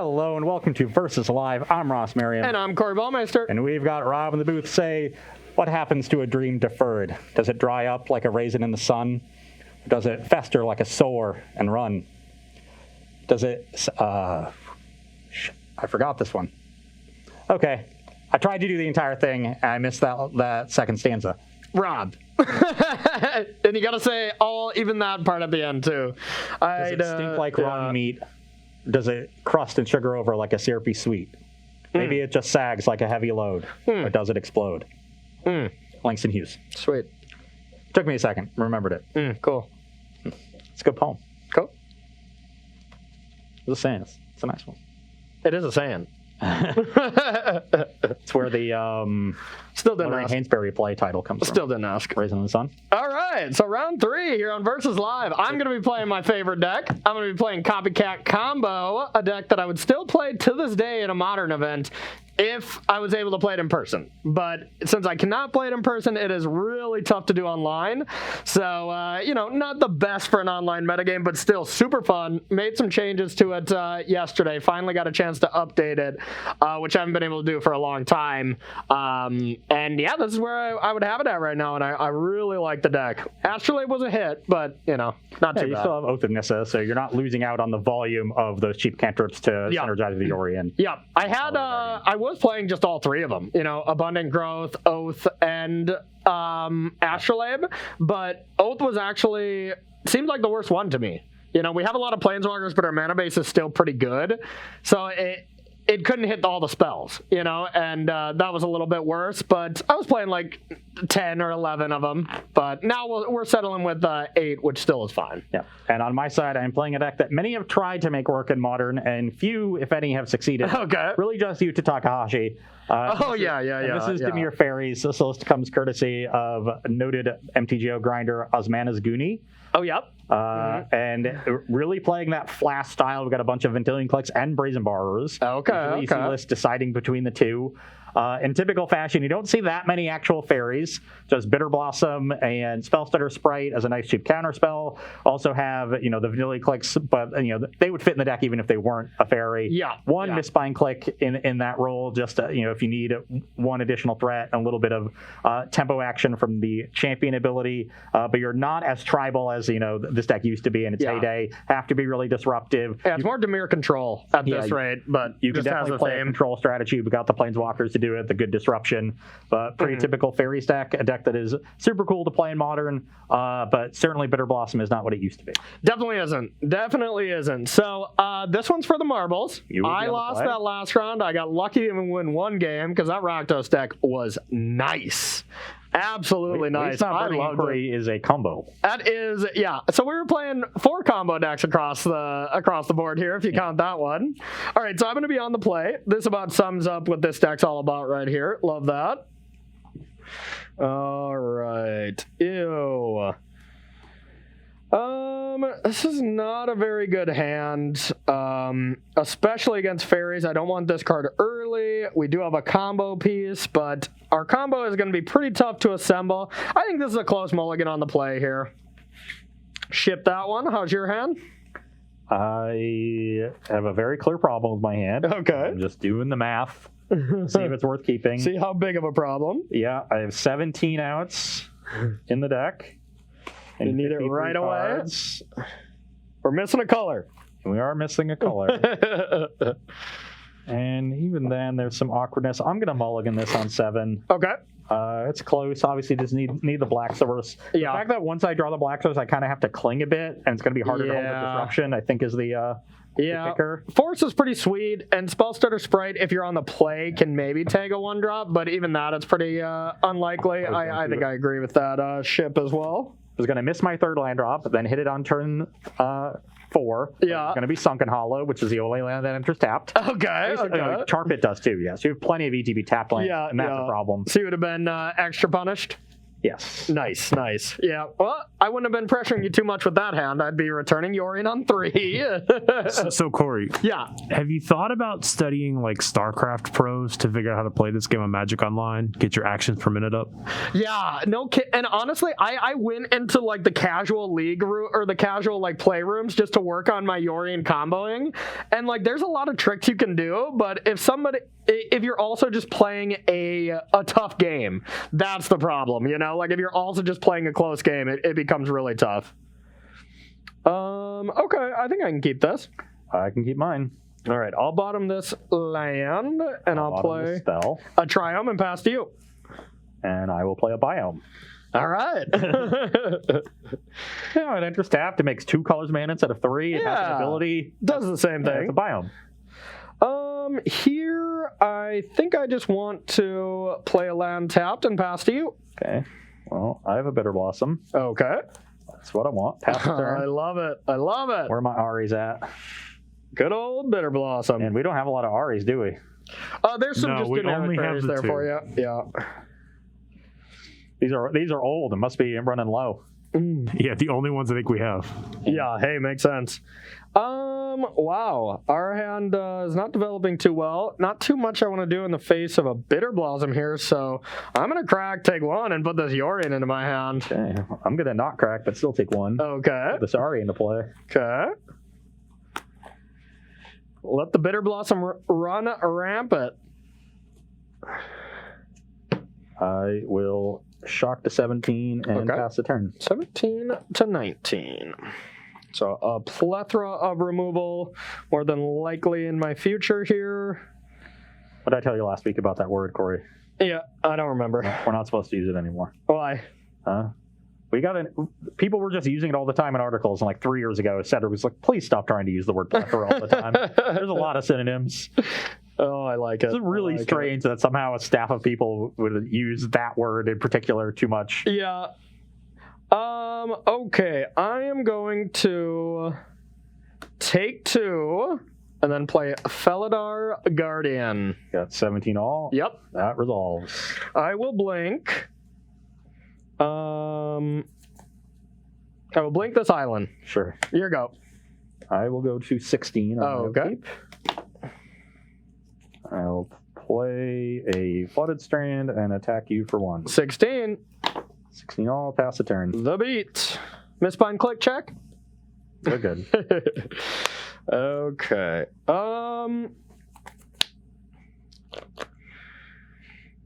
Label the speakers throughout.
Speaker 1: Hello and welcome to Versus Live. I'm Ross Merriam.
Speaker 2: And I'm Corey Ballmeister.
Speaker 1: And we've got Rob in the booth. Say, what happens to a dream deferred? Does it dry up like a raisin in the sun? Or does it fester like a sore and run? Does it... I forgot this one. Okay. I tried to do the entire thing, and I missed that second stanza.
Speaker 2: Rob. And you got to say even that part at the end, too.
Speaker 1: Does it stink like raw meat? Does it crust and sugar over like a syrupy sweet? Maybe it just sags like a heavy load. Or does it explode? Langston Hughes.
Speaker 2: Sweet.
Speaker 1: Took me a second. Remembered it.
Speaker 2: Cool.
Speaker 1: It's a good poem.
Speaker 2: Cool.
Speaker 1: It's a saying. It's a nice one.
Speaker 2: It is a saying.
Speaker 1: It's where the
Speaker 2: Still didn't
Speaker 1: Lorraine
Speaker 2: ask.
Speaker 1: Hainsbury play title comes from.
Speaker 2: Still didn't ask.
Speaker 1: Raisin in the Sun.
Speaker 2: All right, so round 3 here on Versus Live. I'm going to be playing my favorite deck. I'm going to be playing Copycat Combo, a deck that I would still play to this day in a modern event if I was able to play it in person. But since I cannot play it in person, it is really tough to do online. So, not the best for an online metagame, but still super fun. Made some changes to it yesterday. Finally got a chance to update it, which I haven't been able to do for a long time. And yeah, this is where I would have it at right now, and I really like the deck. Astrolabe was a hit, but, not too bad.
Speaker 1: You still have Oath of Nissa, so you're not losing out on the volume of those cheap cantrips to synergize with the Orient.
Speaker 2: Yeah, I was playing just all 3 of them, Abundant Growth, Oath, and Astrolabe, but Oath was actually, seemed like the worst one to me. We have a lot of Planeswalkers, but our mana base is still pretty good, so it couldn't hit all the spells, and that was a little bit worse, but I was playing like 10 or 11 of them, but now we're settling with 8, which still is fine.
Speaker 1: Yeah, and on my side, I'm playing a deck that many have tried to make work in Modern, and few, if any, have succeeded.
Speaker 2: Okay.
Speaker 1: Really just you to Takahashi. This is DIMIR FAERIES. This list comes courtesy of noted MTGO grinder Osman's Goonie.
Speaker 2: Oh, yep.
Speaker 1: And really playing that flash style. We've got a bunch of Ventillion Clicks and Brazen Borrowers.
Speaker 2: Okay.
Speaker 1: You see lists deciding between the two. In typical fashion, you don't see that many actual fairies. Just Bitter Blossom and Spellstutter Sprite as a nice cheap counter spell. Also have, the Ventillion Clicks, but, they would fit in the deck even if they weren't a fairy.
Speaker 2: Yeah.
Speaker 1: One Mistbind Click in that role, just, if you need one additional threat and a little bit of tempo action from the champion ability. But you're not as tribal as, this deck used to be in its heyday. Have to be really disruptive.
Speaker 2: Yeah, it's more DIMIR control at this rate, but
Speaker 1: you can definitely play a control strategy. We've got the Planeswalkers to do it, the good disruption, but pretty typical Fairies deck, a deck that is super cool to play in Modern, but certainly Bitter Blossom is not what it used to be.
Speaker 2: Definitely isn't. So this one's for the marbles. I lost that last round. I got lucky to even win one game because that Rakdos deck was nice. Absolutely nice.
Speaker 1: I love it. Is a combo.
Speaker 2: That is, yeah. So we were playing 4 combo decks across the board here, if you count that one. All right, so I'm going to be on the play. This about sums up what this deck's all about right here. Love that. All right. Ew. This is not a very good hand, especially against fairies. I don't want this card early. We do have a combo piece, but our combo is going to be pretty tough to assemble. I think this is a close mulligan on the play here. Ship that one. How's your hand?
Speaker 1: I have a very clear problem with my hand.
Speaker 2: Okay.
Speaker 1: I'm just doing the math. See if it's worth keeping.
Speaker 2: See how big of a problem.
Speaker 1: Yeah, I have 17 outs in the deck.
Speaker 2: You need it right away. We're missing a color.
Speaker 1: We are missing a color. And even then, there's some awkwardness. I'm going to mulligan this on 7.
Speaker 2: Okay.
Speaker 1: It's close. Obviously, just need the Black Source. The fact that once I draw the Black Source, I kind of have to cling a bit, and it's going to be harder to hold the disruption, I think, is the kicker.
Speaker 2: Force is pretty sweet, and Spellstutter Sprite, if you're on the play, can maybe tag a 1-drop, but even that, it's pretty unlikely. I think I agree with that ship as well.
Speaker 1: I was going to miss my 3rd land drop, then hit it on turn 4.
Speaker 2: Yeah.
Speaker 1: It's going to be Sunken Hollow, which is the only land that enters tapped.
Speaker 2: Okay.
Speaker 1: Charpit does too, yeah. So you have plenty of ETB tapped land, and that's a problem.
Speaker 2: So you would have been extra punished?
Speaker 1: Yes.
Speaker 2: Nice, nice. Yeah, well, I wouldn't have been pressuring you too much with that hand. I'd be returning Yorion on 3.
Speaker 3: So Corey,
Speaker 2: Yeah.
Speaker 3: have you thought about studying like StarCraft pros to figure out how to play this game of Magic Online? Get your actions per minute up?
Speaker 2: Yeah, no kid. And honestly, I went into like the casual league or the casual like playrooms just to work on my Yorion comboing. And like there's a lot of tricks you can do, but if you're also just playing a tough game, that's the problem, you know? Like if you're also just playing a close game, it becomes really tough. Okay, I think I can keep this.
Speaker 1: I can keep mine.
Speaker 2: All right, I'll bottom this land, and I'll
Speaker 1: Bottom
Speaker 2: play
Speaker 1: the spell,
Speaker 2: a Triome and pass to you.
Speaker 1: and I will play a biome.
Speaker 2: All right.
Speaker 1: Yeah, it enters tapped. It makes 2 colors mana instead of 3. It has an
Speaker 2: Yeah.
Speaker 1: ability.
Speaker 2: Does the same
Speaker 1: Yeah,
Speaker 2: thing.
Speaker 1: it's a biome.
Speaker 2: Here, I think I just want to play a land tapped and pass to you.
Speaker 1: Okay. Well, I have a Bitter Blossom.
Speaker 2: Okay.
Speaker 1: That's what I want. Pass the
Speaker 2: I
Speaker 1: turn.
Speaker 2: love it. I love it.
Speaker 1: Where are my Aries at?
Speaker 2: Good old Bitter Blossom.
Speaker 1: And we don't have a lot of Aries, do we?
Speaker 2: There's some
Speaker 3: No,
Speaker 2: just
Speaker 3: we
Speaker 2: dynamic
Speaker 3: only have
Speaker 2: berries
Speaker 3: the
Speaker 2: there
Speaker 3: 2.
Speaker 2: for you. Yeah.
Speaker 1: These are old and must be running low.
Speaker 3: Yeah, the only ones I think we have.
Speaker 2: Yeah, hey, makes sense. Wow. Our hand is not developing too well. Not too much I want to do in the face of a Bitter Blossom here, so I'm going to crack, take 1, and put this Yorion into my hand.
Speaker 1: Okay. I'm going to not crack, but still take 1.
Speaker 2: Okay.
Speaker 1: Put this Ari into play.
Speaker 2: Okay. Let the Bitter Blossom run rampant.
Speaker 1: I will shock to 17 and
Speaker 2: Okay.
Speaker 1: pass the turn.
Speaker 2: 17 to 19. So a plethora of removal, more than likely in my future here.
Speaker 1: What did I tell you last week about that word, Corey?
Speaker 2: Yeah, I don't remember.
Speaker 1: We're not supposed to use it anymore.
Speaker 2: Why?
Speaker 1: People were just using it all the time in articles, and like 3 years ago, Cedric was like, please stop trying to use the word plethora all the time. There's a lot of synonyms.
Speaker 2: Oh, I like it.
Speaker 1: It's really
Speaker 2: I like
Speaker 1: strange that somehow a staff of people would use that word in particular too much.
Speaker 2: it. Yeah. Okay, I am going to take 2 and then play Felidar Guardian.
Speaker 1: Got 17 all.
Speaker 2: Yep.
Speaker 1: That resolves.
Speaker 2: I will blink. I will blink this island.
Speaker 1: Sure.
Speaker 2: Here go.
Speaker 1: I will go to 16. On my
Speaker 2: Okay.
Speaker 1: upkeep. I'll play a Flooded Strand and attack you for 1.
Speaker 2: 16.
Speaker 1: 16 all, pass the turn.
Speaker 2: The beat. Misbind click check.
Speaker 1: We're good.
Speaker 2: Okay.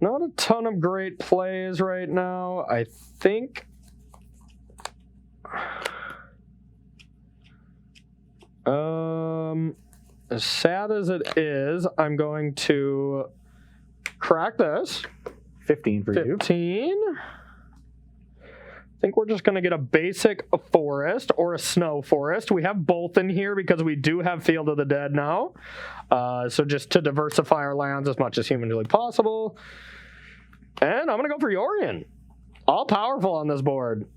Speaker 2: Not a ton of great plays right now. I think. As sad as it is, I'm going to crack this.
Speaker 1: 15 for you.
Speaker 2: 15. I think we're just going to get a basic forest or a snow forest. We have both in here because we do have Field of the Dead now. So just to diversify our lands as much as humanly possible. And I'm going to go for Yorion. All powerful on this board.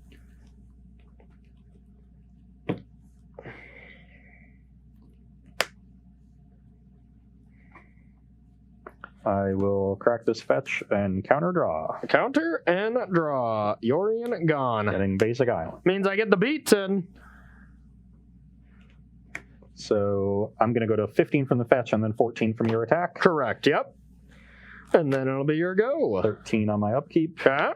Speaker 1: I will crack this fetch and counter draw.
Speaker 2: Counter and draw. Yorion gone.
Speaker 1: Getting basic island.
Speaker 2: Means I get the beats in.
Speaker 1: So I'm going to go to 15 from the fetch and then 14 from your attack.
Speaker 2: Correct, yep. And then it'll be your go.
Speaker 1: 13 on my upkeep.
Speaker 2: Okay.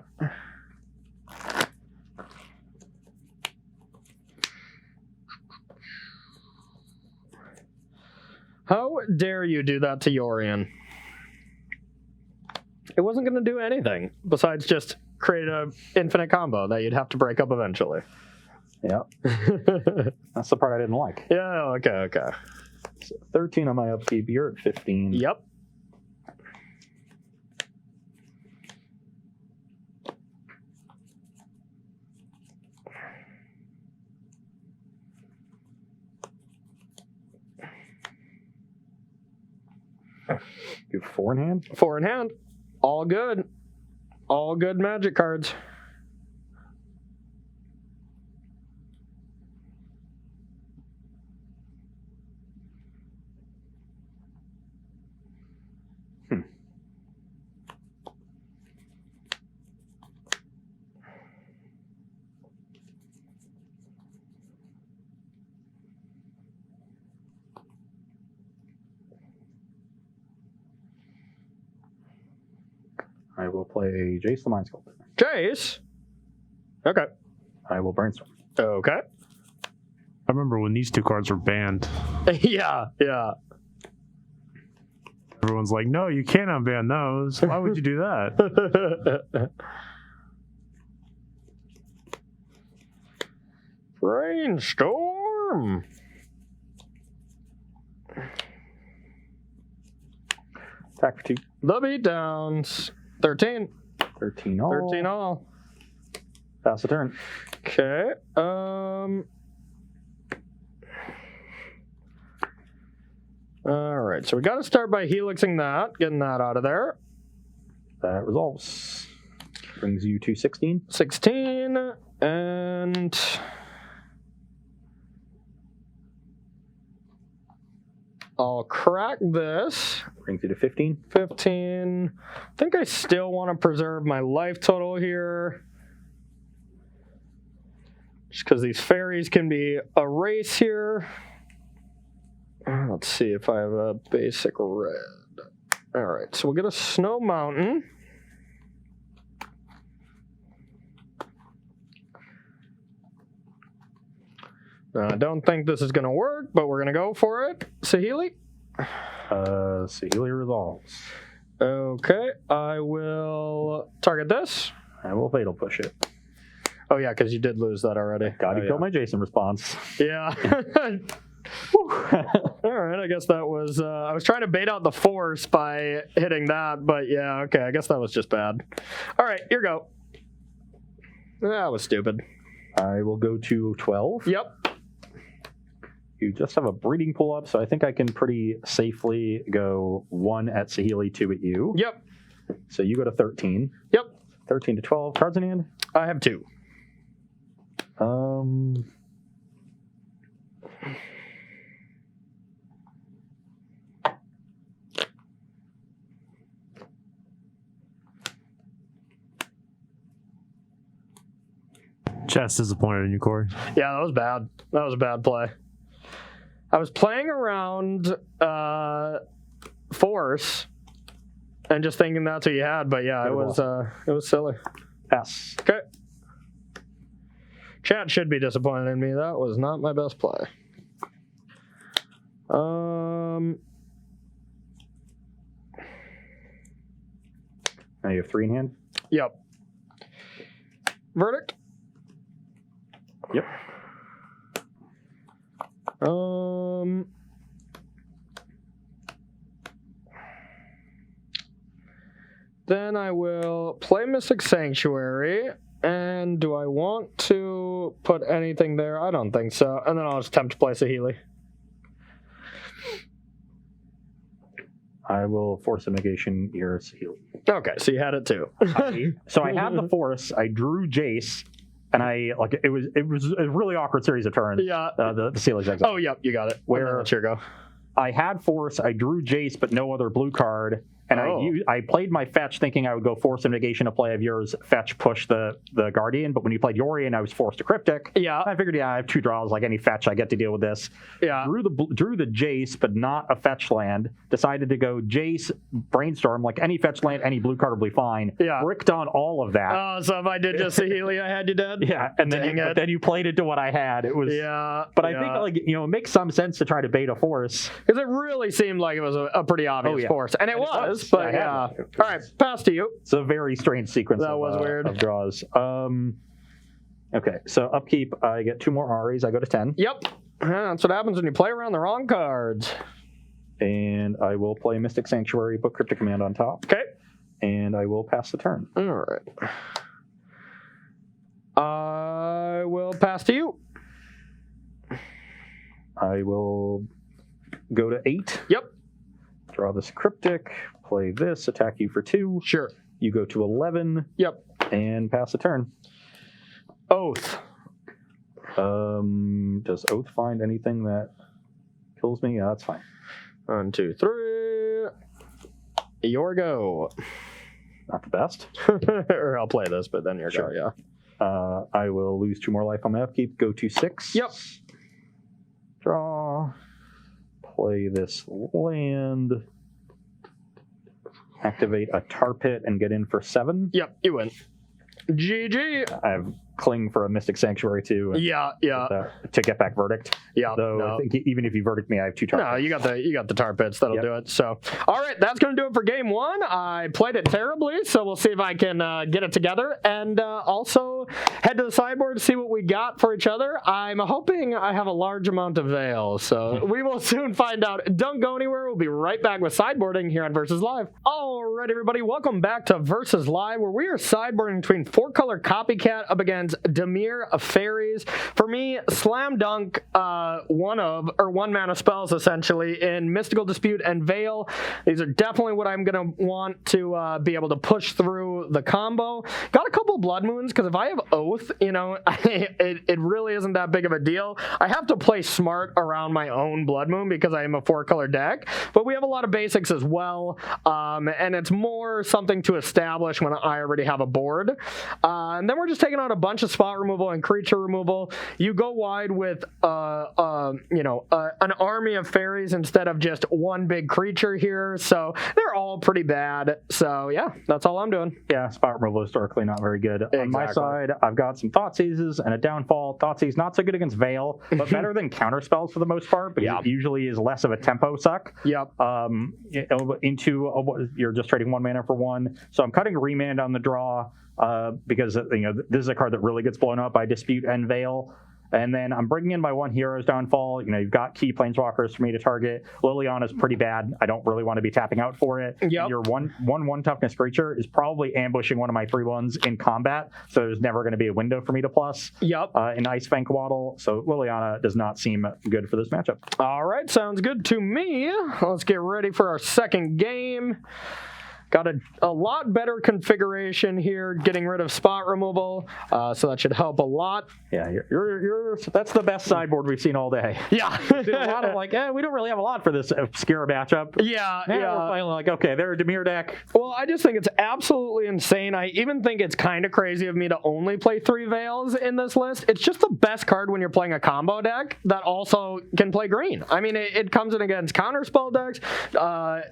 Speaker 2: How dare you do that to Yorion? It wasn't going to do anything besides just create an infinite combo that you'd have to break up eventually.
Speaker 1: Yeah. That's the part I didn't like.
Speaker 2: Yeah, okay.
Speaker 1: So 13 on my upkeep. You're at 15.
Speaker 2: Yep.
Speaker 1: You have 4 in hand?
Speaker 2: 4 in hand. All good. All good magic cards.
Speaker 1: I will play Jace the Mind Sculptor.
Speaker 2: Jace. Okay.
Speaker 1: I will Brainstorm.
Speaker 2: Okay.
Speaker 3: I remember when these two cards were banned.
Speaker 2: Yeah.
Speaker 3: Everyone's like, no, you can't unban those. Why would you do that?
Speaker 2: Brainstorm.
Speaker 1: Attack for 2.
Speaker 2: The beatdowns. 13.
Speaker 1: 13 all.
Speaker 2: 13 all.
Speaker 1: Pass the turn.
Speaker 2: Okay. All right. So we got to start by helixing that, getting that out of there.
Speaker 1: That resolves. Brings you to 16.
Speaker 2: 16 and I'll crack this.
Speaker 1: Brings you to 15.
Speaker 2: 15. I think I still want to preserve my life total here. Just because these fairies can be a race here. Let's see if I have a basic red. All right, so we'll get a Snow Mountain. Now, I don't think this is going to work, but we're going to go for it. Saheeli?
Speaker 1: Saheeli resolves.
Speaker 2: Okay, I will target this.
Speaker 1: I will Fatal Push it.
Speaker 2: Oh, yeah, because you did lose that already.
Speaker 1: God, you
Speaker 2: Oh,
Speaker 1: killed my Jason response.
Speaker 2: Yeah. All right, I guess that was... I was trying to bait out the force by hitting that, but yeah, okay, I guess that was just bad. All right, here go. That was stupid.
Speaker 1: I will go to 12.
Speaker 2: Yep.
Speaker 1: You just have a breeding pull up, so I think I can pretty safely go 1 at Saheeli, 2 at you.
Speaker 2: Yep.
Speaker 1: So you go to 13.
Speaker 2: Yep.
Speaker 1: 13 to 12. Cards in hand?
Speaker 2: I have 2.
Speaker 3: Chat's disappointed in you, Corey.
Speaker 2: Yeah, that was bad. That was a bad play. I was playing around force and just thinking that's what you had, but yeah, it was silly.
Speaker 1: Pass.
Speaker 2: Okay. Chat should be disappointed in me. That was not my best play.
Speaker 1: Now you have 3 in hand?
Speaker 2: Yep. Verdict?
Speaker 1: Yep.
Speaker 2: Then I will play Mystic Sanctuary. And do I want to put anything there? I don't think so. And then I'll just attempt to play Saheeli.
Speaker 1: I will force a negation your Saheeli.
Speaker 2: Okay, so you had it too.
Speaker 1: So I had the force, I drew Jace, and it was a really awkward series of turns.
Speaker 2: Yeah.
Speaker 1: The Sealer's Exile.
Speaker 2: Oh, yep, you got it.
Speaker 1: Where-
Speaker 2: Let's go.
Speaker 1: I had force, I drew Jace, but no other blue card. And I played my fetch thinking I would go force a negation a play of yours, fetch, push the Guardian. But when you played Yorion, I was forced to Cryptic.
Speaker 2: Yeah.
Speaker 1: I figured, I have 2 draws, like any fetch, I get to deal with this.
Speaker 2: Yeah.
Speaker 1: Drew the Jace, but not a fetch land. Decided to go Jace, Brainstorm, like any fetch land, any blue card will be fine.
Speaker 2: Yeah.
Speaker 1: Bricked on all of that.
Speaker 2: Oh, so if I did just Saheeli, I had you dead?
Speaker 1: Yeah, and then
Speaker 2: Dang it.
Speaker 1: then you played into what I had. It was
Speaker 2: Yeah.
Speaker 1: But I think it makes some sense to try to bait a force.
Speaker 2: Because it really seemed like it was a pretty obvious force. And it was, but
Speaker 1: I had
Speaker 2: yeah.
Speaker 1: it.
Speaker 2: All right, pass to you.
Speaker 1: It's a very strange sequence.
Speaker 2: That was weird.
Speaker 1: Of draws. Okay, so upkeep, I get 2 more Aries. I go to 10.
Speaker 2: Yep. That's what happens when you play around the wrong cards.
Speaker 1: And I will play Mystic Sanctuary, put Cryptic Command on top.
Speaker 2: Okay.
Speaker 1: And I will pass the turn.
Speaker 2: All right. I will pass to you.
Speaker 1: I will go to 8.
Speaker 2: Yep.
Speaker 1: Draw this Cryptic, play this, attack you for 2.
Speaker 2: Sure.
Speaker 1: You go to 11.
Speaker 2: Yep.
Speaker 1: And pass the turn.
Speaker 2: Oath.
Speaker 1: Does Oath find anything that kills me? Yeah, that's fine.
Speaker 2: 1, 2, 3. Your go.
Speaker 1: Not the best.
Speaker 2: Or I'll play this, but then your go, yeah.
Speaker 1: I will lose 2 more life on my upkeep, go to 6.
Speaker 2: Yep.
Speaker 1: Draw. Play this land. activate a tar pit and get in for 7.
Speaker 2: Yep, you win. GG.
Speaker 1: I have Cling for a Mystic Sanctuary too.
Speaker 2: Yeah.
Speaker 1: To get back Verdict.
Speaker 2: Yeah.
Speaker 1: Though
Speaker 2: no.
Speaker 1: I think even if you Verdict me, I have 2 tar
Speaker 2: No,
Speaker 1: pits.
Speaker 2: you got the tar pits. That'll do it. So, all right, that's going to do it for game 1. I played it terribly, so we'll see if I can get it together, and also head to the sideboard to see what we got for each other. I'm hoping I have a large amount of Veil, so we will soon find out. Don't go anywhere. We'll be right back with sideboarding here on Versus Live. All right, everybody, welcome back to Versus Live, where we are sideboarding between 4-color Copycat up against DIMIR FAERIES. For me, slam dunk one mana spells essentially in Mystical Dispute and Veil. These are definitely what I'm going to want to be able to push through the combo. Got a couple Blood Moons because if I have Oath, it really isn't that big of a deal. I have to play smart around my own Blood Moon because I am a 4-color deck, but we have a lot of basics as well, and it's more something to establish when I already have a board. And then we're just taking out a bunch of spot removal and creature removal. You go wide with an army of fairies instead of just one big creature here, so they're all pretty bad. So yeah, that's all I'm doing.
Speaker 1: Yeah, spot removal historically not very good.
Speaker 2: Exactly.
Speaker 1: On my side, I've got some Thoughtseizes and a Downfall. Thoughtseize not so good against Veil, but better than counter spells for the most part, but it usually is less of a tempo suck.
Speaker 2: Yep.
Speaker 1: You're just trading 1 mana for 1, so I'm cutting Remand on the draw because this is a card that really gets blown up by Dispute and Veil. And then I'm bringing in my 1 Hero's Downfall. You've got key Planeswalkers for me to target. Liliana's pretty bad. I don't really want to be tapping out for it.
Speaker 2: Yep.
Speaker 1: Your 1/1 toughness creature is probably ambushing one of my 3/1s in combat, so there's never going to be a window for me to plus.
Speaker 2: Yep.
Speaker 1: In Ice Fang Waddle, so Liliana does not seem good for this matchup.
Speaker 2: All right, sounds good to me. Let's get ready for our second game. Got a lot better configuration here, getting rid of spot removal, so that should help a lot.
Speaker 1: Yeah, that's the best sideboard we've seen all day.
Speaker 2: Yeah.
Speaker 1: A lot of we don't really have a lot for this obscure matchup.
Speaker 2: Yeah.
Speaker 1: We're finally okay, they're a Dimir deck.
Speaker 2: Well, I just think it's absolutely insane. I even think it's kind of crazy of me to only play 3 Veils in this list. It's just the best card when you're playing a combo deck that also can play green. I mean, it comes in against counterspell decks,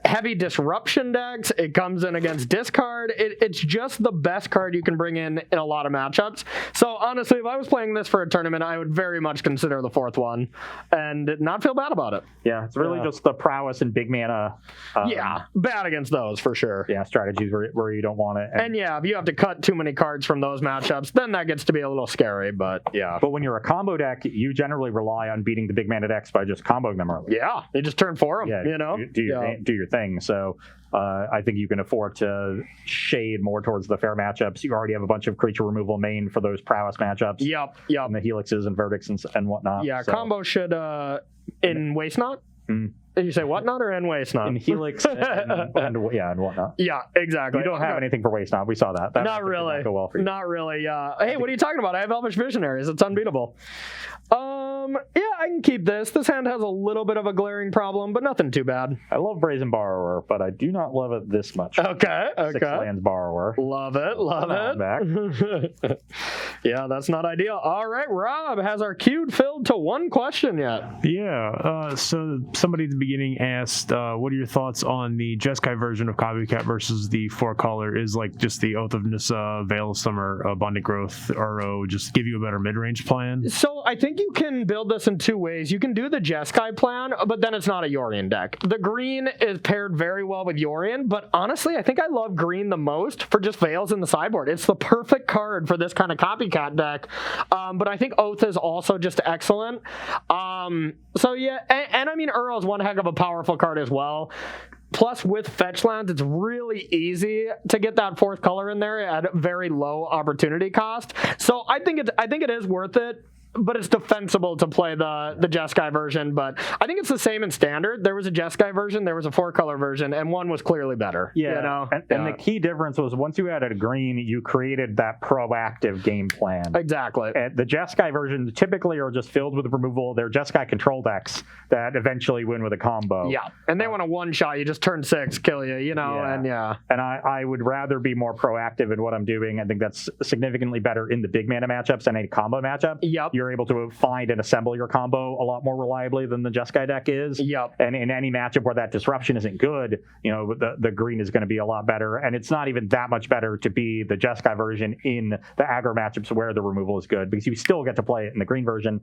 Speaker 2: heavy disruption decks. It comes in against discard. It's just the best card you can bring in a lot of matchups. So honestly, if I was playing this for a tournament, I would very much consider the 4th one and not feel bad about it.
Speaker 1: Yeah, it's really just the prowess and big mana.
Speaker 2: Bad against those for sure.
Speaker 1: Yeah, strategies where you don't want it.
Speaker 2: And if you have to cut too many cards from those matchups, then that gets to be a little scary, but yeah.
Speaker 1: But when you're a combo deck, you generally rely on beating the big mana decks by just comboing them early.
Speaker 2: Yeah, you just turn for them,
Speaker 1: do your thing. So I think you can afford to shade more towards the fair matchups. You already have a bunch of creature removal main for those prowess matchups.
Speaker 2: Yep.
Speaker 1: And the helixes and verdicts and whatnot.
Speaker 2: Yeah,
Speaker 1: so.
Speaker 2: Combo should in Waste Not? Did you say whatnot or in Waste Not?
Speaker 1: In Helix and whatnot.
Speaker 2: Yeah, exactly.
Speaker 1: You don't have anything for Waste Not. We saw that.
Speaker 2: Not really.
Speaker 1: Not go well for you.
Speaker 2: Not really. Hey, what are you talking about? I have Elvish Visionaries. It's unbeatable. Yeah, I can keep this. This hand has a little bit of a glaring problem, but nothing too bad.
Speaker 1: I love Brazen Borrower, but I do not love it this much.
Speaker 2: Okay.
Speaker 1: 6 lands Borrower.
Speaker 2: Love it.
Speaker 1: Back.
Speaker 2: Yeah, that's not ideal. All right, Rob, has our queue filled to 1 question yet?
Speaker 3: Yeah. So somebody at the beginning asked, what are your thoughts on the Jeskai version of Copycat versus the 4-color? Is just the Oath of Nissa, Veil of Summer, Abundant Growth, RO just give you a better mid-range plan?
Speaker 2: So I think you can build this in 2 ways. You can do the Jeskai plan, but then it's not a Yorion deck. The green is paired very well with Yorion, but honestly, I think I love green the most for just Veils in the sideboard. It's the perfect card for this kind of Copycat deck, but I think Oath is also just excellent. So yeah, and I mean, Uro is one heck of a powerful card as well. Plus, with fetch lands, it's really easy to get that 4th color in there at very low opportunity cost. So I think it is worth it. But it's defensible to play the Jeskai version, but I think it's the same in Standard. There was a Jeskai version, there was a 4-color version, and one was clearly better.
Speaker 1: Yeah, and the key difference was once you added a green, you created that proactive game plan.
Speaker 2: Exactly.
Speaker 1: And the Jeskai versions typically are just filled with removal. They're Jeskai control decks that eventually win with a combo.
Speaker 2: Yeah, and they want a one-shot. You just turn 6, kill you, and yeah.
Speaker 1: And I would rather be more proactive in what I'm doing. I think that's significantly better in the big mana matchups than a combo matchup.
Speaker 2: Yep.
Speaker 1: you're able to find and assemble your combo a lot more reliably than the Jeskai deck is.
Speaker 2: Yep.
Speaker 1: And in any matchup where that disruption isn't good, the green is going to be a lot better. And it's not even that much better to be the Jeskai version in the aggro matchups where the removal is good, because you still get to play it in the green version.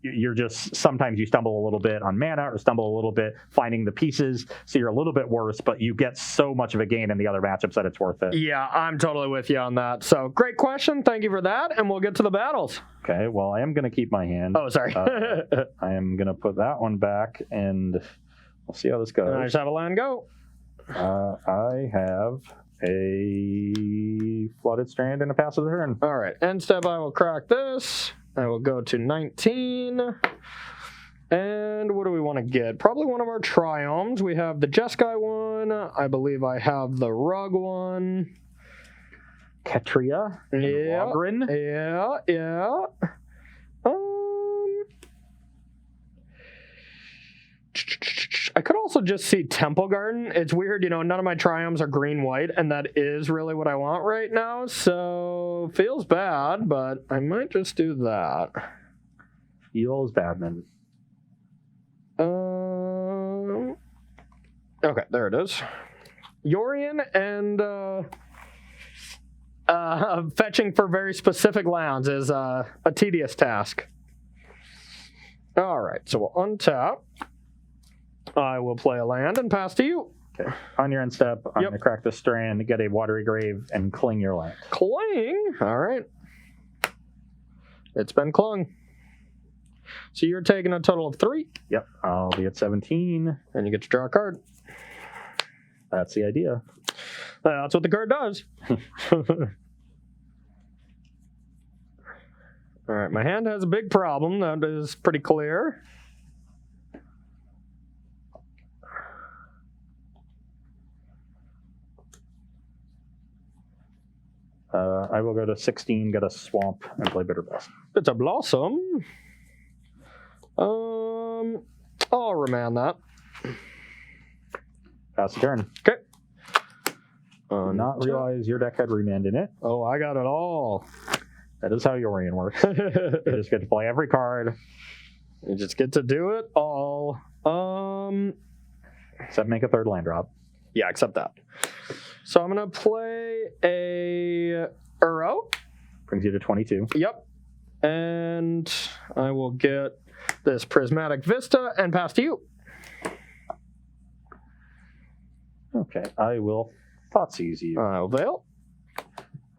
Speaker 1: You're just, sometimes you stumble a little bit on mana or stumble a little bit finding the pieces, so you're a little bit worse, but you get so much of a gain in the other matchups that it's worth it.
Speaker 2: Yeah, I'm totally with you on that. So great question. Thank you for that. And we'll get to the battles.
Speaker 1: Okay, well, I am going to keep my hand.
Speaker 2: Oh, sorry.
Speaker 1: I am going to put that one back, and we'll see how this goes.
Speaker 2: I just have a land go.
Speaker 1: I have a Flooded Strand and a pass of the turn.
Speaker 2: All right. End step, I will crack this. I will go to 19. And what do we want to get? Probably one of our Triomes. We have the Jeskai one. I believe I have the Rug one.
Speaker 1: Ketria.
Speaker 2: Yeah.
Speaker 1: Logrin.
Speaker 2: Yeah. I could also just see Temple Garden. It's weird, none of my Triomes are green-white, and that is really what I want right now, so feels bad, but I might just do that.
Speaker 1: Feels bad, man.
Speaker 2: Okay, there it is. Yorion and fetching for very specific lands is a tedious task. All right, so we'll untap. I will play a land and pass to you.
Speaker 1: Okay. On your end step, I'm going to crack the Strand, get a Watery Grave, and cling your land.
Speaker 2: Cling? All right. It's been clung. So you're taking a total of 3.
Speaker 1: Yep, I'll be at 17.
Speaker 2: And you get to draw a card.
Speaker 1: That's the idea.
Speaker 2: That's what the card does. All right, my hand has a big problem. That is pretty clear.
Speaker 1: I will go to 16, get a Swamp, and play Bitter Blossom.
Speaker 2: It's a Blossom. I'll remand that.
Speaker 1: Pass the turn.
Speaker 2: Okay.
Speaker 1: Did not realize your deck had remand in it.
Speaker 2: Oh, I got it all.
Speaker 1: That is how Yorion works. You just get to play every card.
Speaker 2: You just get to do it all.
Speaker 1: Except make a 3rd land drop.
Speaker 2: Yeah, except that. So I'm going to play a Uro.
Speaker 1: Brings you to 22.
Speaker 2: Yep. And I will get this Prismatic Vista and pass to you.
Speaker 1: Okay, I will Thoughtseize you.
Speaker 2: I'll Veil.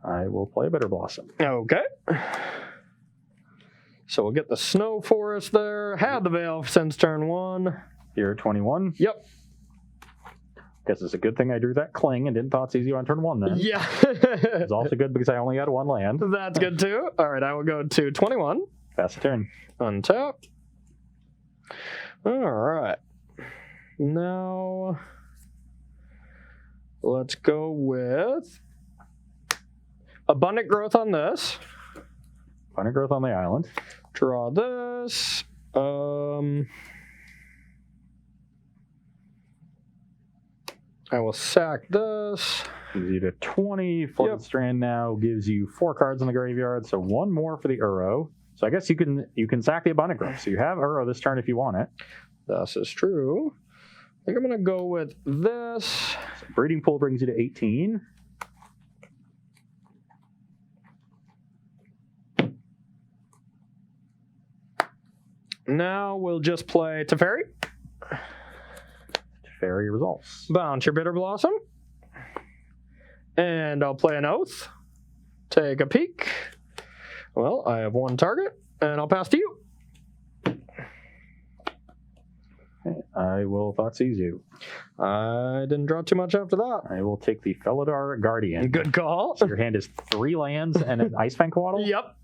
Speaker 1: I will play Bitter Blossom.
Speaker 2: Okay. So we'll get the Snow Forest there. Had the Veil since turn 1.
Speaker 1: You're at 21.
Speaker 2: Yep.
Speaker 1: Guess it's a good thing I drew that Cling and didn't Thoughtseize you on turn 1 then.
Speaker 2: Yeah.
Speaker 1: It's also good because I only had 1 land.
Speaker 2: That's good too. All right, I will go to 21.
Speaker 1: Pass the turn.
Speaker 2: Untap. All right. Now, let's go with Abundant Growth on this.
Speaker 1: Abundant Growth on the island.
Speaker 2: Draw this. I will sack this.
Speaker 1: Gives you to 20. Flooded Strand now gives you 4 cards in the graveyard, so 1 more for the Uro. So I guess you can sack the Abundant Growth. So you have Uro this turn if you want it.
Speaker 2: This is true. I think I'm going to go with this.
Speaker 1: So Breeding Pool brings you to 18.
Speaker 2: Now we'll just play Teferi.
Speaker 1: Fairy results.
Speaker 2: Bounce your Bitter Blossom. And I'll play an Oath. Take a peek. Well, I have 1 target, and I'll pass to you.
Speaker 1: Okay, I will Thoughtseize you.
Speaker 2: I didn't draw too much after that.
Speaker 1: I will take the Felidar Guardian.
Speaker 2: Good call.
Speaker 1: So your hand is 3 lands and an Ice Fang Coatl.
Speaker 2: Yep.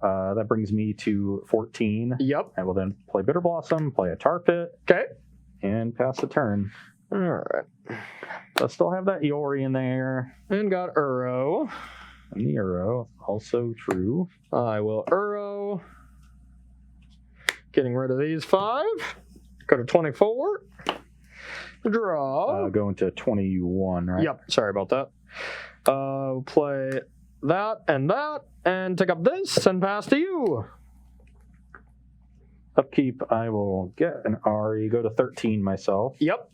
Speaker 1: That brings me to 14.
Speaker 2: Yep.
Speaker 1: I will then play Bitter Blossom, play a Tar Pit,
Speaker 2: Okay.
Speaker 1: and pass the turn.
Speaker 2: All right.
Speaker 1: So I still have that Iori in there.
Speaker 2: And got Uro.
Speaker 1: And the Uro, also true.
Speaker 2: I will Uro. Getting rid of these 5. Go to 24. Draw.
Speaker 1: Going to 21, right?
Speaker 2: Yep. Sorry about that. Play that, and take up this and pass to you.
Speaker 1: Upkeep, I will get an RE, go to 13 myself.
Speaker 2: Yep.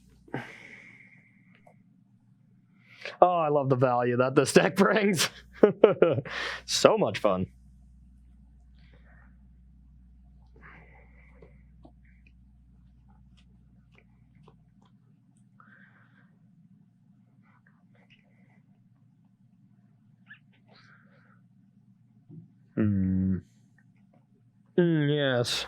Speaker 2: Oh, I love the value that this deck brings. So much fun. Yes.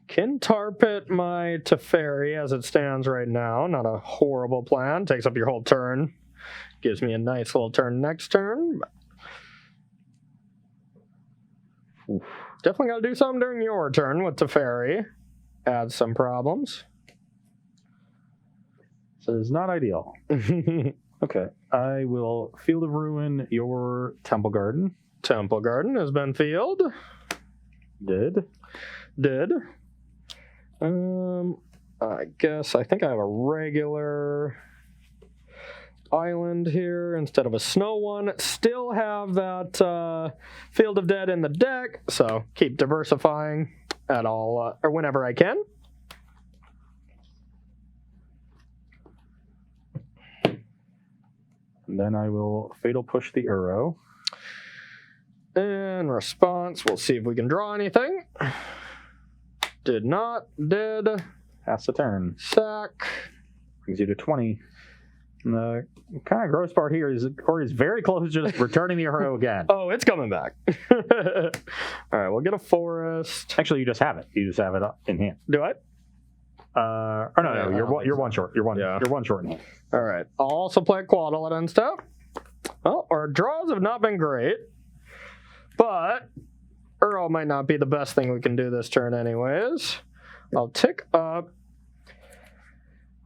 Speaker 2: Can tar pit my Teferi as it stands right now. Not a horrible plan. Takes up your whole turn. Gives me a nice little turn next turn. Oof. Definitely got to do something during your turn with Teferi. Add some problems.
Speaker 1: So it's not ideal. Okay. I will Field of Ruin your Temple Garden.
Speaker 2: Temple Garden has been fielded.
Speaker 1: Did.
Speaker 2: I guess I think I have a regular island here instead of a snow one. Still have that Field of Dead in the deck, so keep diversifying at all or whenever I can.
Speaker 1: And then I will Fatal Push the Uro.
Speaker 2: In response, we'll see if we can draw anything. Did not. Did.
Speaker 1: Pass the turn.
Speaker 2: Sack.
Speaker 1: Brings you to 20. And the kind of gross part here is Corey's very close to just returning the Uro again.
Speaker 2: Oh, it's coming back. All right, we'll get a forest.
Speaker 1: Actually, you just have it. You just have it in hand.
Speaker 2: Do I?
Speaker 1: No, you're one short. You're one short in hand.
Speaker 2: All right. I'll also play Quaddle at end step. Well, our draws have not been great, but Uro might not be the best thing we can do this turn anyways. I'll tick up.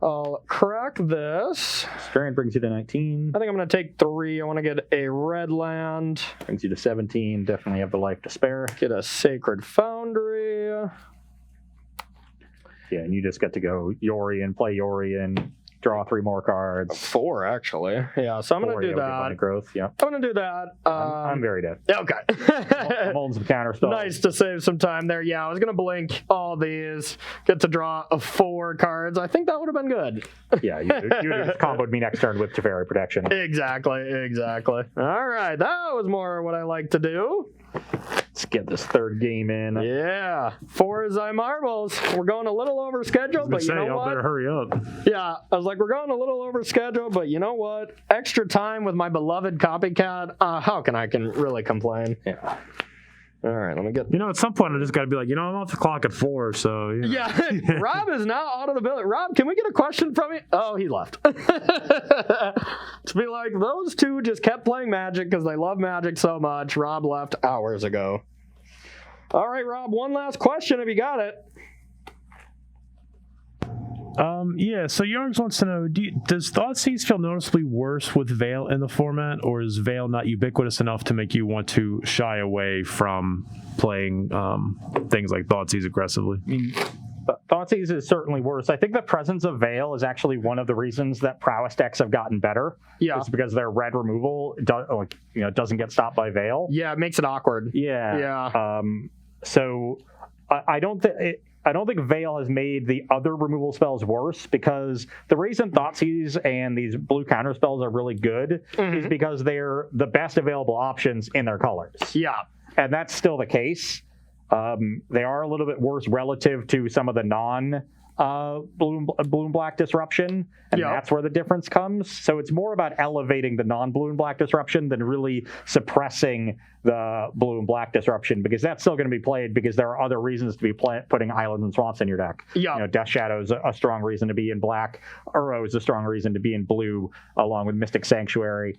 Speaker 2: I'll crack this.
Speaker 1: Strand brings you to 19.
Speaker 2: I think I'm going to take 3. I want to get a red land.
Speaker 1: Brings you to 17. Definitely have the life to spare.
Speaker 2: Get a Sacred Foundry.
Speaker 1: Yeah, and you just get to go Yori and play Yori and draw 3 more cards.
Speaker 2: 4, actually. Yeah, so I'm going to do that.
Speaker 1: Growth, yeah.
Speaker 2: I'm going to do that.
Speaker 1: I'm very dead.
Speaker 2: Okay.
Speaker 1: I'm holding some counter spells.
Speaker 2: Nice to save some time there. Yeah, I was going to blink all these, get to draw 4 cards. I think that would have been good.
Speaker 1: Yeah, you just comboed me next turn with Teferi Protection.
Speaker 2: Exactly. All right, that was more what I like to do.
Speaker 1: Let's get this third game in.
Speaker 2: Yeah, 4 Zai Marbles. We're going a little over schedule, but you know what?
Speaker 3: Better hurry up.
Speaker 2: Yeah, I was like, we're going a little over schedule, but you know what? Extra time with my beloved copycat. How can I really complain?
Speaker 1: Yeah.
Speaker 2: All right, let me get...
Speaker 3: At some point I just got to be like, I'm off the clock at 4, so...
Speaker 2: Yeah, Rob is now out of the building. Rob, can we get a question from you? Oh, he left. To be like, those two just kept playing Magic because they love Magic so much. Rob left hours ago. All right, Rob, one last question if you got it.
Speaker 3: So Yargs wants to know, does Thoughtseize feel noticeably worse with Veil in the format, or is Veil not ubiquitous enough to make you want to shy away from playing things like Thoughtseize aggressively?
Speaker 1: Thoughtseize is certainly worse. I think the presence of Veil is actually one of the reasons that Prowess decks have gotten better.
Speaker 2: Yeah.
Speaker 1: It's because their red removal doesn't get stopped by Veil.
Speaker 2: Yeah, it makes it awkward.
Speaker 1: Yeah. So I don't think Veil has made the other removal spells worse, because the reason Thoughtseize and these blue counter spells are really good is because they're the best available options in their colors.
Speaker 2: Yeah.
Speaker 1: And that's still the case. They are a little bit worse relative to some of the non-blue and black disruption, and that's where the difference comes. So it's more about elevating the non-blue and black disruption than really suppressing the blue and black disruption, because that's still going to be played because there are other reasons to be putting islands and swamps in your deck.
Speaker 2: Yeah.
Speaker 1: Death Shadow's a strong reason to be in black. Uro is a strong reason to be in blue, along with Mystic Sanctuary.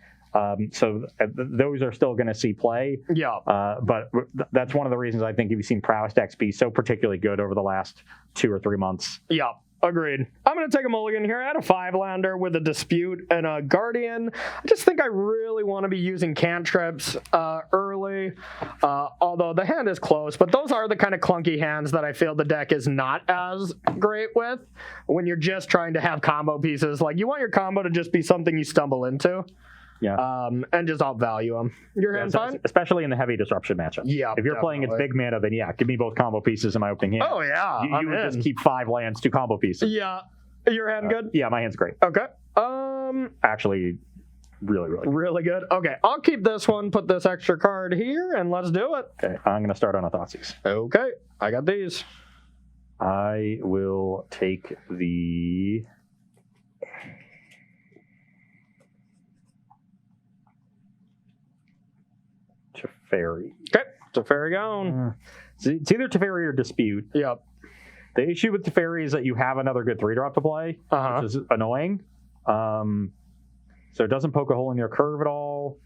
Speaker 1: So those are still going to see play.
Speaker 2: Yeah.
Speaker 1: But that's one of the reasons I think you've seen Prowess decks be so particularly good over the last 2 or 3 months.
Speaker 2: Yeah. Agreed. I'm going to take a mulligan here. I had a 5-lander with a Dispute and a Guardian. I just think I really want to be using cantrips early, although the hand is close. But those are the kind of clunky hands that I feel the deck is not as great with when you're just trying to have combo pieces. Like, you want your combo to just be something you stumble into.
Speaker 1: Yeah.
Speaker 2: And just outvalue them. Your hand fine?
Speaker 1: Especially in the heavy disruption matchup.
Speaker 2: Yeah.
Speaker 1: If you're playing its big mana, then yeah, give me both combo pieces in my opening hand.
Speaker 2: Oh, yeah.
Speaker 1: You would just keep 5 lands, 2 combo pieces.
Speaker 2: Yeah. Your hand good?
Speaker 1: Yeah, my hand's great.
Speaker 2: Okay.
Speaker 1: Actually, really, really good.
Speaker 2: Really good. Okay, I'll keep this one, put this extra card here, and let's do it.
Speaker 1: Okay, I'm going to start on a Thoughtseize.
Speaker 2: Okay, I got these.
Speaker 1: I will take the... Teferi.
Speaker 2: Okay, Teferi going.
Speaker 1: It's either Teferi or Dispute.
Speaker 2: Yep.
Speaker 1: The issue with Teferi is that you have another good 3-drop to play, which is annoying. So it doesn't poke a hole in your curve at all.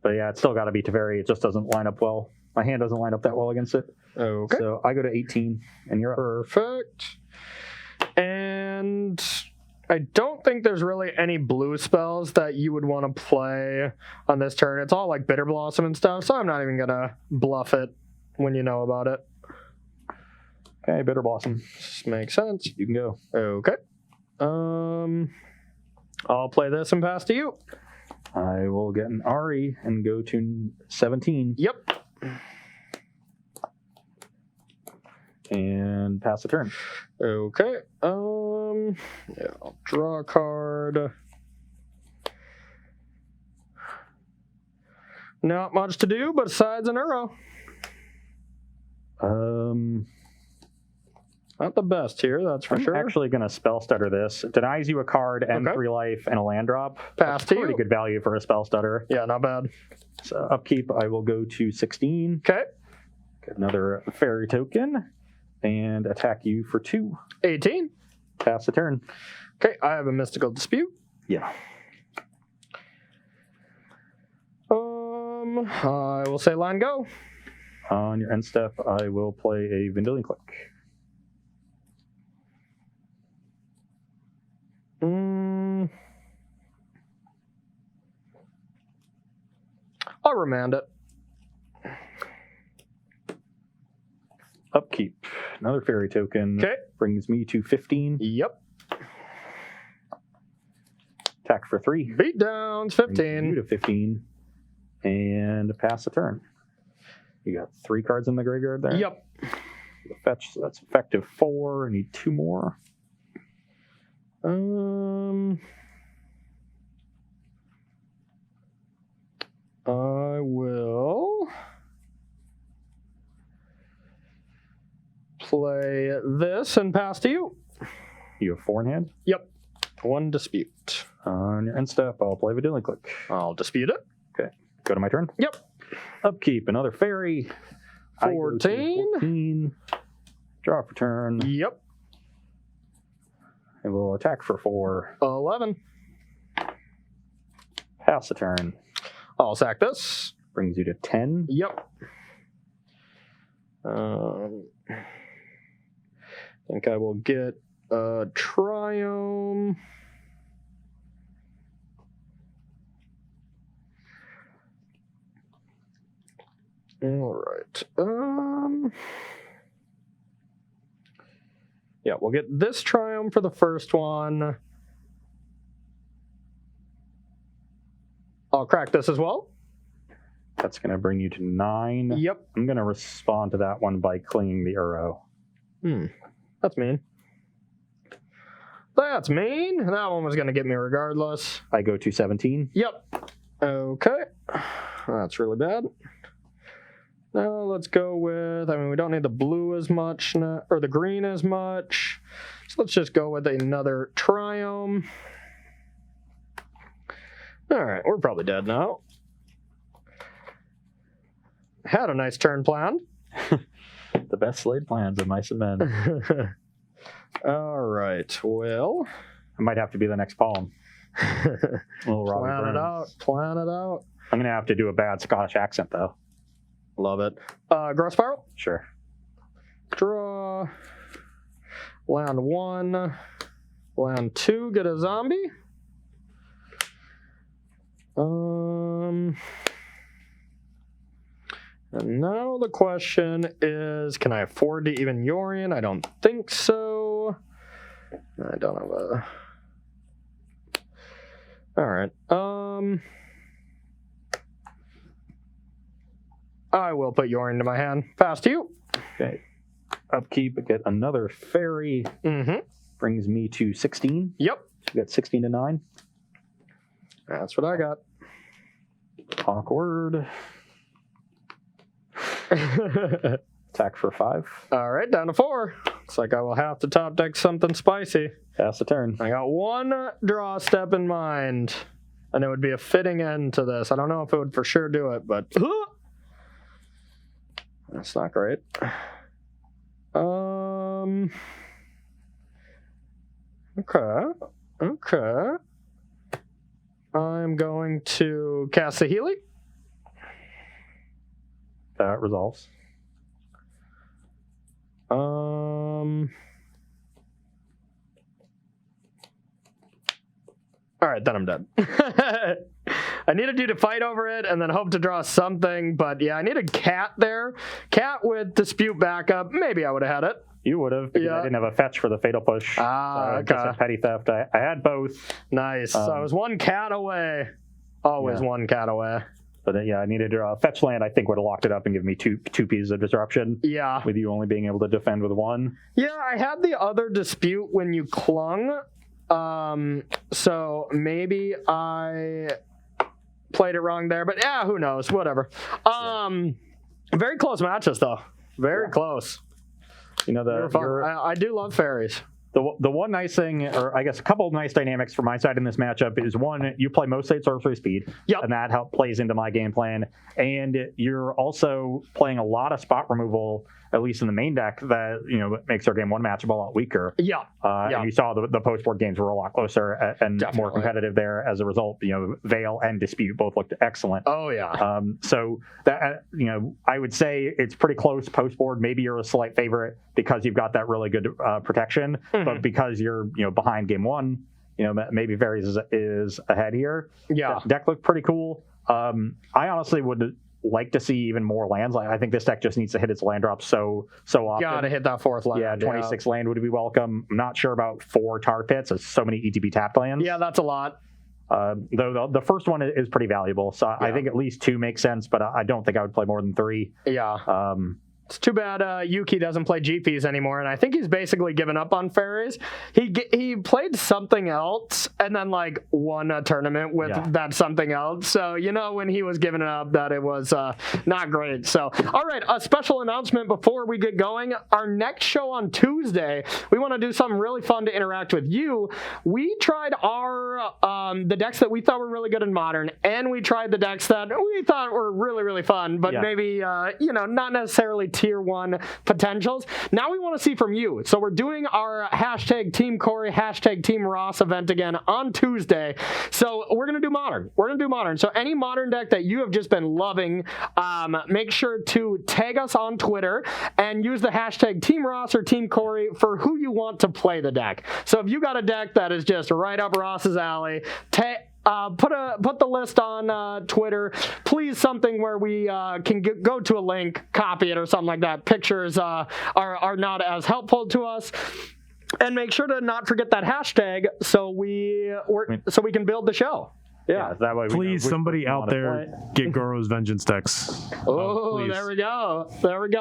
Speaker 1: But yeah, it's still got to be Teferi. It just doesn't line up well. My hand doesn't line up that well against it.
Speaker 2: Okay.
Speaker 1: So I go to 18, and you're up.
Speaker 2: Perfect. And I don't think there's really any blue spells that you would want to play on this turn. It's all like Bitter Blossom and stuff, so I'm not even going to bluff it when you know about it.
Speaker 1: Okay, Bitter Blossom.
Speaker 2: Makes sense.
Speaker 1: You can go.
Speaker 2: Okay. I'll play this and pass to you.
Speaker 1: I will get an Ari and go to 17.
Speaker 2: Yep.
Speaker 1: And pass the turn.
Speaker 2: Okay. Yeah, I'll draw a card. Not much to do, but besides an arrow. Not the best here, that's for sure.
Speaker 1: I'm actually going to spell stutter this. It denies you a card and 3 life and a land drop.
Speaker 2: Pass to you.
Speaker 1: Pretty good value for a spell stutter.
Speaker 2: Yeah, not bad.
Speaker 1: So upkeep, I will go to 16.
Speaker 2: Okay.
Speaker 1: Get another fairy token and attack you for 2.
Speaker 2: 18.
Speaker 1: Pass the turn.
Speaker 2: Okay, I have a Mystical Dispute.
Speaker 1: Yeah.
Speaker 2: I will say line go.
Speaker 1: On your end step, I will play a Vendilion Click.
Speaker 2: I'll remand it.
Speaker 1: Upkeep. Another fairy token.
Speaker 2: Okay.
Speaker 1: Brings me to 15.
Speaker 2: Yep.
Speaker 1: Attack for 3.
Speaker 2: Beat downs,
Speaker 1: Brings
Speaker 2: 15.
Speaker 1: you to 15. And pass the turn. You got 3 cards in the graveyard there?
Speaker 2: Yep.
Speaker 1: Fetch, so that's effective 4. I need 2 more.
Speaker 2: I will play this and pass to you.
Speaker 1: You have 4 in hand?
Speaker 2: Yep. 1 dispute.
Speaker 1: On your end step, I'll play Vendilion Click.
Speaker 2: I'll dispute it.
Speaker 1: Okay. Go to my turn?
Speaker 2: Yep.
Speaker 1: Upkeep, another fairy.
Speaker 2: 14.
Speaker 1: 14. Draw for turn.
Speaker 2: Yep.
Speaker 1: I will attack for 4.
Speaker 2: 11.
Speaker 1: Pass the turn.
Speaker 2: I'll sack this.
Speaker 1: Brings you to 10.
Speaker 2: Yep. I think I will get a Triome. All right. Yeah, we'll get this Triome for the first one. I'll crack this as well.
Speaker 1: That's going to bring you to 9.
Speaker 2: Yep.
Speaker 1: I'm going to respond to that one by clinging the arrow.
Speaker 2: That's mean. That's mean. That one was going to get me regardless.
Speaker 1: I go to 17.
Speaker 2: Yep. Okay. That's really bad. Now let's go with, we don't need the blue as much, or the green as much. So let's just go with another Triome. All right, we're probably dead now. Had a nice turn planned.
Speaker 1: The best laid plans of mice and men.
Speaker 2: All right, well.
Speaker 1: I might have to be the next poem.
Speaker 2: Plan it out.
Speaker 1: I'm going to have to do a bad Scottish accent, though.
Speaker 2: Love it. Grow Spiral.
Speaker 1: Sure.
Speaker 2: Draw. Land 1. Land 2. Get a zombie. And now the question is, can I afford to even Yorion? I don't think so. I don't have a... Alright. I will put Yorion to my hand. Pass to you.
Speaker 1: Okay. Upkeep, get another fairy.
Speaker 2: Mm-hmm.
Speaker 1: Brings me to 16.
Speaker 2: Yep.
Speaker 1: We got 16 to 9.
Speaker 2: That's what I got.
Speaker 1: Awkward. Attack for 5.
Speaker 2: Alright, down to 4. Looks like I will have to top deck something spicy.
Speaker 1: Pass the turn.
Speaker 2: I got one draw step in mind, and it would be a fitting end to this. I don't know if it would for sure do it, but that's not great. Okay. I'm going to cast the Healy.
Speaker 1: That resolves.
Speaker 2: All right, then I'm done. I needed you to fight over it and then hope to draw something, but yeah, I needed Cat there. Cat with Dispute backup. Maybe I would have had it.
Speaker 1: You would have, because I didn't have a fetch for the Fatal Push.
Speaker 2: Ah,
Speaker 1: so
Speaker 2: okay.
Speaker 1: Just a Petty Theft. I had both.
Speaker 2: Nice. So I was one cat away. Always one cat away.
Speaker 1: But yeah, I needed a fetch land. I think would have locked it up and given me two pieces of disruption.
Speaker 2: Yeah.
Speaker 1: With you only being able to defend with 1.
Speaker 2: Yeah, I had the other Dispute when you clung. So maybe I played it wrong there, but yeah, who knows? Whatever. Very close matches though. Very close.
Speaker 1: You know,
Speaker 2: I do love fairies.
Speaker 1: The one nice thing, or I guess a couple of nice dynamics from my side in this matchup is, one, you play most state sorcery speed, and that plays into my game plan. And you're also playing a lot of spot removal, at least in the main deck, that makes our game 1 matchup a lot weaker. And you saw the post-board games were a lot closer and more competitive there as a result. Veil and Dispute both looked excellent.
Speaker 2: Oh yeah.
Speaker 1: So that I would say it's pretty close post-board. Maybe you're a slight favorite because you've got that really good protection, but because you're behind game 1, maybe Fairies is ahead here.
Speaker 2: Yeah.
Speaker 1: The deck looked pretty cool. I honestly would like to see even more lands. I think this deck just needs to hit its land drops so often.
Speaker 2: Gotta hit that 4th land.
Speaker 1: Yeah, 26 land would be welcome. I'm not sure about 4 tar pits. There's so many ETB tapped lands.
Speaker 2: Yeah, that's a lot.
Speaker 1: Though the first one is pretty valuable, so I think at least 2 makes sense, but I don't think I would play more than 3.
Speaker 2: Yeah. It's too bad Yuki doesn't play GPs anymore, and I think he's basically given up on fairies. He played something else and then won a tournament with that something else. So when he was giving it up, that it was not great. So all right, a special announcement before we get going. Our next show on Tuesday, we want to do something really fun to interact with you. We tried our the decks that we thought were really good in Modern, and we tried the decks that we thought were really, really fun, but maybe not necessarily tier 1 potentials. Now we want to see from you. So we're doing our hashtag Team Corey, hashtag Team Ross event again on Tuesday. So we're going to do Modern. So any Modern deck that you have just been loving, make sure to tag us on Twitter and use the hashtag Team Ross or Team Corey for who you want to play the deck. So if you got a deck that is just right up Ross's alley, put the list on Twitter. Please, something where we can go to a link, copy it or something like that. Pictures are not as helpful to us. And make sure to not forget that hashtag so we can build the show.
Speaker 1: Yeah, that way.
Speaker 3: Please, somebody out there get Goro's Vengeance decks.
Speaker 2: Oh, there we go.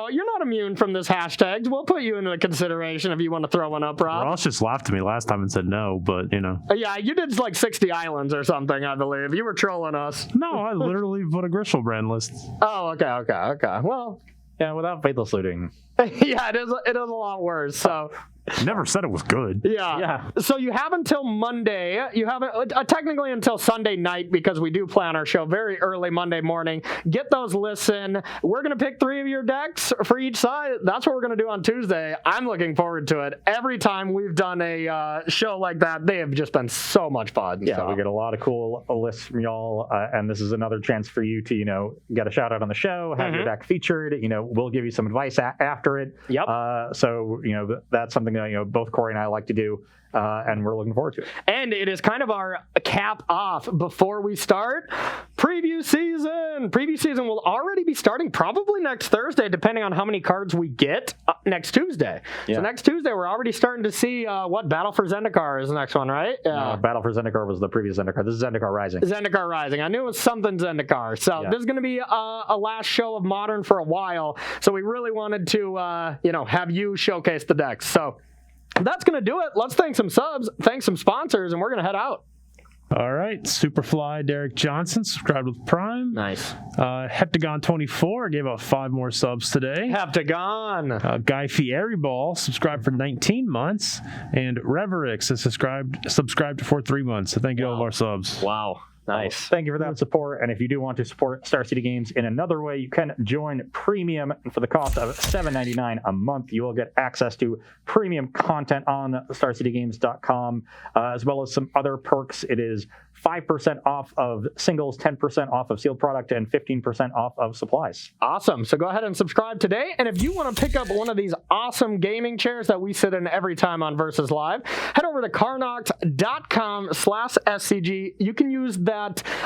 Speaker 2: You're not immune from this hashtag. We'll put you into consideration if you want to throw one up, Rob.
Speaker 3: Ross just laughed at me last time and said no, but
Speaker 2: Yeah, you did 60 islands or something, I believe. You were trolling us.
Speaker 3: No, I literally put a Grishel brand list.
Speaker 2: Oh, okay. Well,
Speaker 1: yeah, without Faithless Looting,
Speaker 2: Yeah, it is a lot worse. So
Speaker 3: Never said it was good.
Speaker 2: yeah. So you have until Monday. You have technically until Sunday night, because we do plan our show very early Monday morning. Get those lists in. We're going to pick 3 of your decks for each side. That's what we're going to do on Tuesday. I'm looking forward to it. Every time we've done a show like that, they have just been so much fun.
Speaker 1: Yeah,
Speaker 2: so.
Speaker 1: we get a lot of cool lists from y'all, and this is another chance for you to, get a shout out on the show, have your deck featured. We'll give you some advice after it.
Speaker 2: Yep.
Speaker 1: So that's something that both Corey and I like to do, and we're looking forward to it.
Speaker 2: And it is kind of our cap off before we start preview season. Preview season will already be starting probably next Thursday, depending on how many cards we get next Tuesday.
Speaker 1: Yeah.
Speaker 2: So next Tuesday, we're already starting to see what Battle for Zendikar is the next one, right? Yeah.
Speaker 1: Battle for Zendikar was the previous Zendikar. This is Zendikar Rising.
Speaker 2: Zendikar Rising. I knew it was something Zendikar. So this is going to be a last show of Modern for a while. So we really wanted to, have you showcase the decks. So that's going to do it. Let's thank some subs, thank some sponsors, and we're going to head out.
Speaker 3: All right, Superfly Derek Johnson subscribed with Prime.
Speaker 2: Nice.
Speaker 3: Heptagon24 gave out 5 more subs today.
Speaker 2: Heptagon.
Speaker 3: Guy Fieri Ball subscribed for 19 months, and Reverix has subscribed for 3 months. So thank you to all of our subs.
Speaker 2: Wow. Nice.
Speaker 1: Thank you for that support. And if you do want to support Star City Games in another way, you can join Premium. And for the cost of $7.99 a month, you will get access to premium content on StarCityGames.com, as well as some other perks. It is 5% off of singles, 10% off of sealed product, and 15% off of supplies.
Speaker 2: Awesome. So go ahead and subscribe today. And if you want to pick up one of these awesome gaming chairs that we sit in every time on Versus Live, head over to carnox.com/SCG. You can use that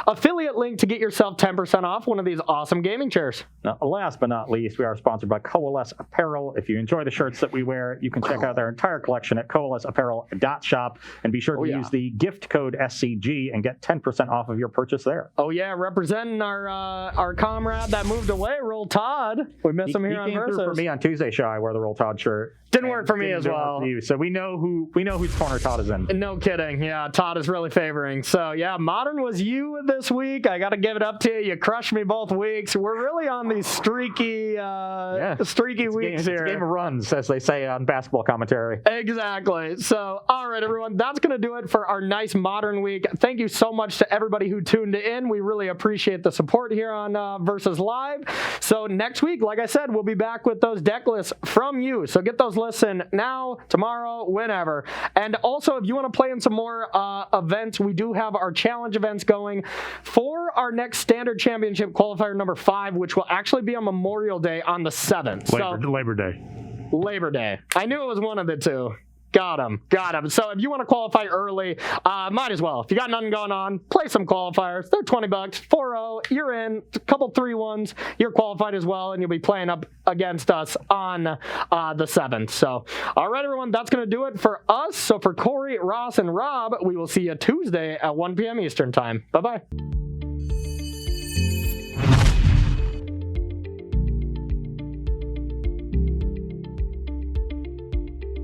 Speaker 2: affiliate link to get yourself 10% off one of these awesome gaming chairs.
Speaker 1: Now, last but not least, we are sponsored by Coalesce Apparel. If you enjoy the shirts that we wear, you can check out their entire collection at coalesceapparel.shop, and be sure to use the gift code SCG and get 10% off of your purchase there.
Speaker 2: Oh yeah, representing our comrade that moved away, Roll Todd. We miss him here on
Speaker 1: Versus.
Speaker 2: Versus.
Speaker 1: For me on Tuesday show, I wear the Roll Todd shirt.
Speaker 2: Didn't work for me as well.
Speaker 1: So we know whose corner Todd is in.
Speaker 2: No kidding. Yeah, Todd is really favoring. So yeah, Modern was you this week. I got to give it up to you. You crushed me both weeks. We're really on these streaky weeks here.
Speaker 1: It's a game of runs, as they say on basketball commentary.
Speaker 2: Exactly. So, all right, everyone, that's going to do it for our nice Modern week. Thank you so much to everybody who tuned in. We really appreciate the support here on Versus Live. So next week, like I said, we'll be back with those deck lists from you. So get those lists in now, tomorrow, whenever. And also, if you want to play in some more events, we do have our challenge events going for our next Standard Championship qualifier number 5, which will actually be on Memorial Day on the 7th.
Speaker 3: Labor Day.
Speaker 2: Labor Day. I knew it was one of the two. Got him. So if you want to qualify early, might as well. If you got nothing going on, play some qualifiers. They're $20, 4-0, you're in. A couple 3-1s, you're qualified as well, and you'll be playing up against us on the 7th. So, all right, everyone, that's going to do it for us. So for Corey, Ross, and Rob, we will see you Tuesday at 1 p.m. Eastern Time. Bye-bye.